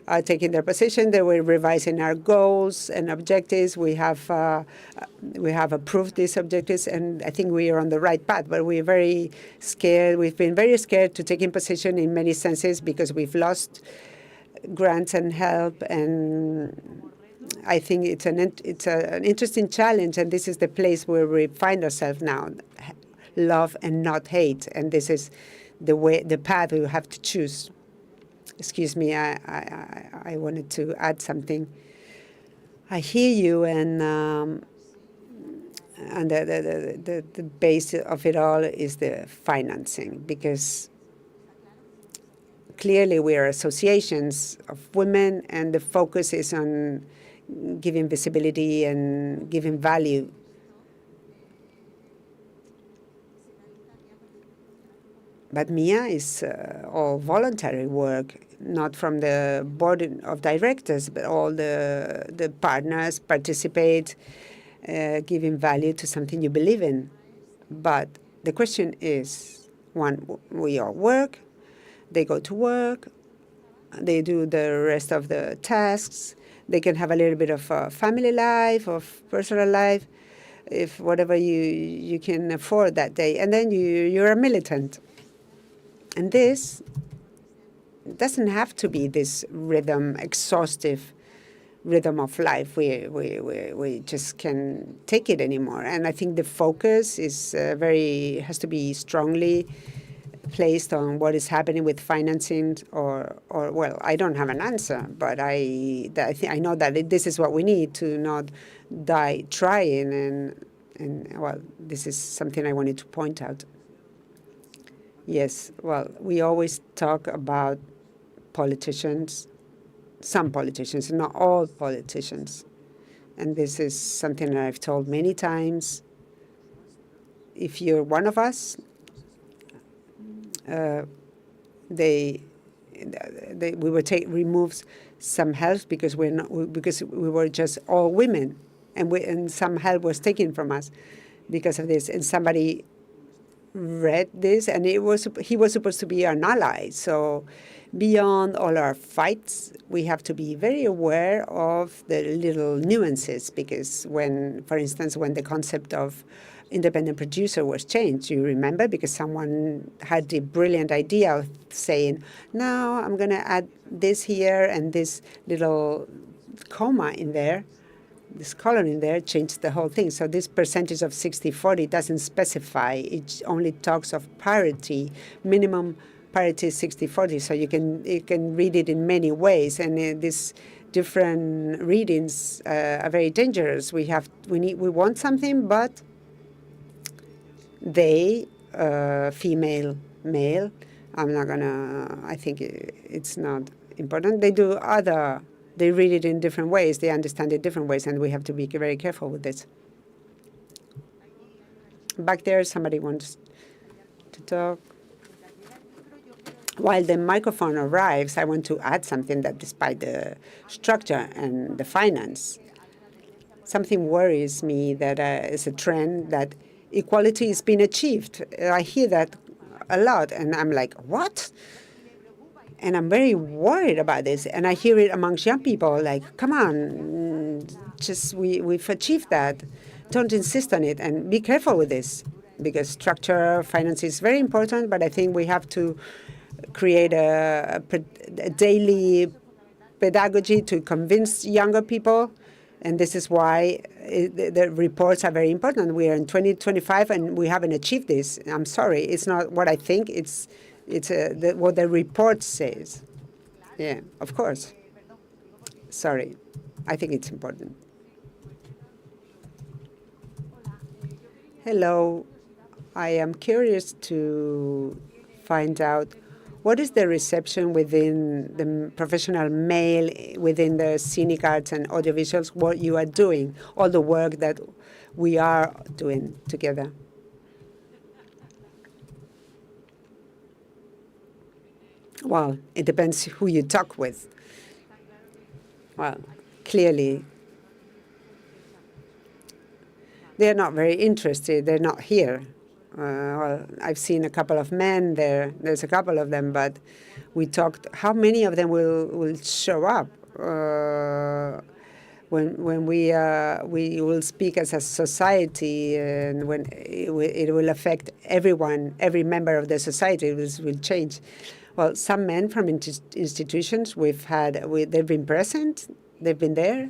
are taking their position. They were revising our goals and objectives. We have approved these objectives, and I think we are on the right path. But we're very scared. We've been very scared to take in position in many senses because we've lost grants and help. And I think it's an interesting challenge, and this is the place where we find ourselves now: love and not hate. And this is the path we have to choose. Excuse me, I wanted to add something. I hear you, and the base of it all is the financing, because clearly we are associations of women, and the focus is on giving visibility and giving value. But MIA is all voluntary work, not from the board of directors, but all the partners participate, giving value to something you believe in. But the question is, one, we all work, they go to work, they do the rest of the tasks, they can have a little bit of family life, of personal life, if whatever you can afford that day, and then you're a militant. And this doesn't have to be this rhythm, exhaustive rhythm of life. We just can't take it anymore. And I think the focus is has to be strongly placed on what is happening with financing, or well, I don't have an answer, but I know that this is what we need to not die trying. And well, this is something I wanted to point out. Yes, well, we always talk about politicians, some politicians, not all politicians. And this is something that I've told many times. If you're one of us, we would remove some help because we were just all women, and some help was taken from us because of this. And somebody read this, and he was supposed to be an ally. So beyond all our fights, we have to be very aware of the little nuances, because for instance, when the concept of independent producer was changed, you remember, because someone had the brilliant idea of saying, no, I'm going to add this here and this little comma in there, this column in there, changed the whole thing. So this percentage of 60-40 doesn't specify. It only talks of parity. Minimum parity is 60-40. So you can read it in many ways, and these different readings are very dangerous. We want something, but they, female, male, I think it's not important. They read it in different ways, they understand it different ways, and we have to be very careful with this. Back there, somebody wants to talk. While the microphone arrives, I want to add something that despite the structure and the finance, something worries me that is a trend that equality is being achieved. I hear that a lot, and I'm like, what? And I'm very worried about this. And I hear it amongst young people, like, come on, we've achieved that. Don't insist on it, and be careful with this, because structure, finance is very important, but I think we have to create a daily pedagogy to convince younger people. And this is why the reports are very important. We are in 2025 and we haven't achieved this. I'm sorry, it's not what I think, it's what the report says. Yeah, of course. Sorry, I think it's important. Hello, I am curious to find out what is the reception within the professional male, within the scenic arts and audiovisuals, what you are doing, all the work that we are doing together? Well, it depends who you talk with. Well, clearly, they're not very interested. They're not here. Well, I've seen a couple of men there. There's a couple of them, but we talked. How many of them will show up when we will speak as a society, and when it will affect everyone, every member of the society will change. Well, some men from institutions they've been present, they've been there,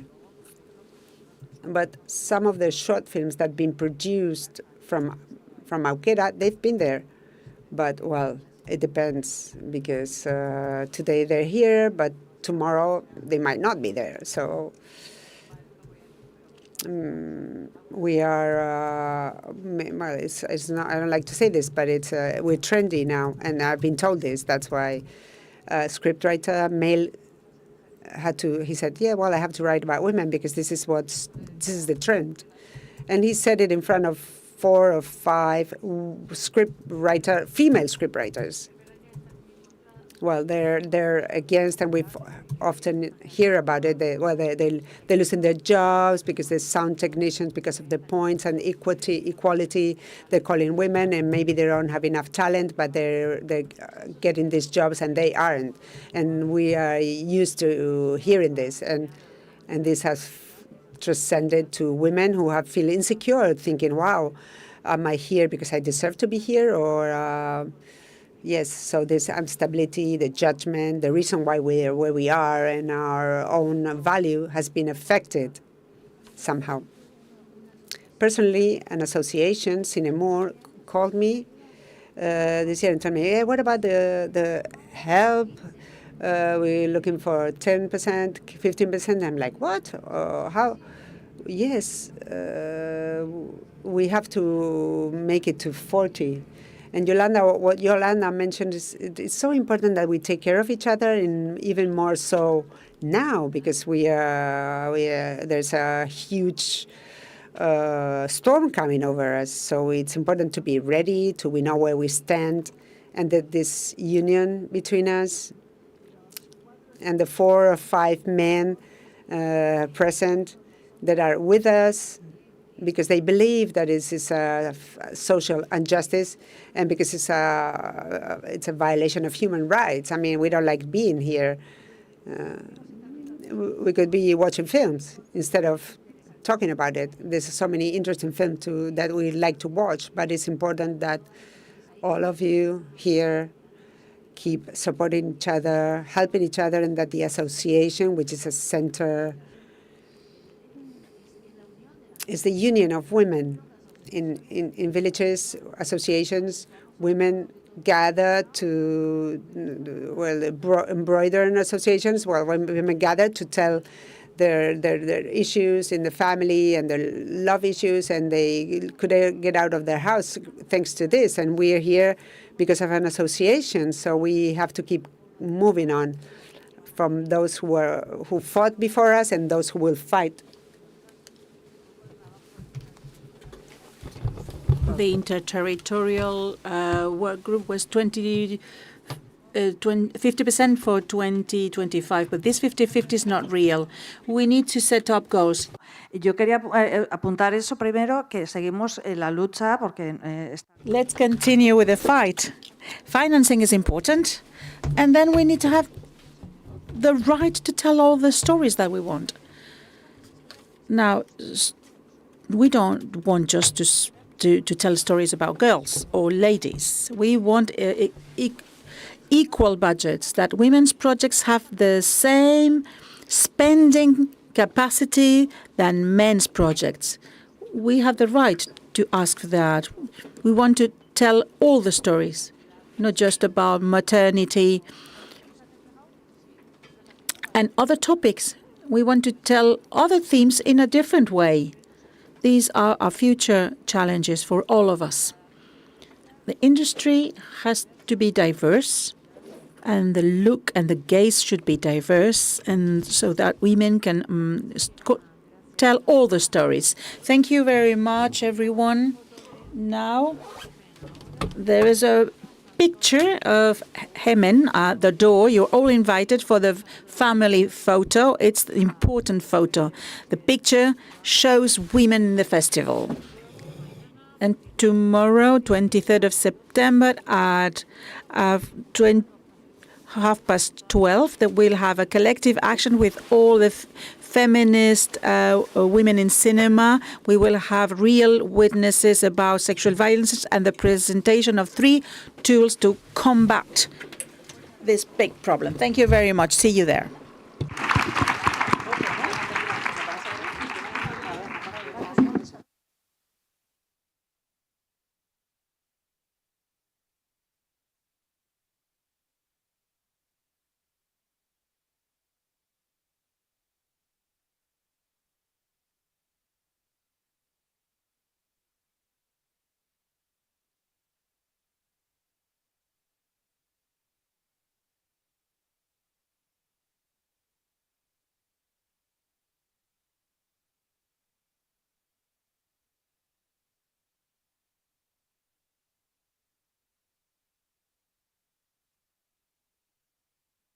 but some of the short films that have been produced from Auquera, they've been there. But, well, it depends, because today they're here, but tomorrow they might not be there. So we are, well, it's not, I don't like to say this, but we're trendy now, and I've been told this. That's why scriptwriter, male, he said, yeah, well, I have to write about women because this is the trend. And he said it in front of 4 or 5 female scriptwriters. Well, they're against, and we often hear about it. They're losing their jobs because they're sound technicians because of the points and equality. They're calling women, and maybe they don't have enough talent, but they're getting these jobs and they aren't. And we are used to hearing this, and this has transcended to women who feel insecure, thinking, wow, am I here because I deserve to be here? Or, yes, so this instability, the judgment, the reason why we're where we are, and our own value has been affected somehow. Personally, an association, Cinemur, called me this year and told me, hey, what about the help? We're looking for 10%, 15%. I'm like, what? How? Yes, we have to make it to 40. And what Yolanda mentioned is it's so important that we take care of each other, and even more so now, because there's a huge storm coming over us. So it's important to be ready, we know where we stand, and that this union between us and the 4 or 5 men present that are with us, because they believe that it is a social injustice, and because it's a violation of human rights. I mean, we don't like being here. We could be watching films instead of talking about it. There's so many interesting films that we like to watch, but it's important that all of you here keep supporting each other, helping each other, and that the association, which is a center is the union of women in villages, associations. Women gather to, embroider in associations, while women gather to tell their issues in the family and their love issues, and they could get out of their house thanks to this. And we are here because of an association, so we have to keep moving on from those who fought before us and those who will fight. The interterritorial work group was 50% for 2025, but this 50-50 is not real. We need to set up goals. Yo quería apuntar eso primero, que seguimos en la lucha porque Let's continue with the fight. Financing is important, and then we need to have the right to tell all the stories that we want. Now, we don't want just to tell stories about girls or ladies. We want equal budgets, that women's projects have the same spending capacity than men's projects. We have the right to ask for that. We want to tell all the stories, not just about maternity and other topics. We want to tell other themes in a different way. These are our future challenges for all of us. The industry has to be diverse, and the look and the gaze should be diverse, and so that women can tell all the stories. Thank you very much, everyone. Now, there is a picture of Hemen at the door. You're all invited for the family photo. It's the important photo. The picture shows women in the festival. And tomorrow, 23rd of September, at 12:30, that we'll have a collective action with all the feminist women in cinema. We will have real witnesses about sexual violence and the presentation of 3 tools to combat this big problem. Thank you very much. See you there.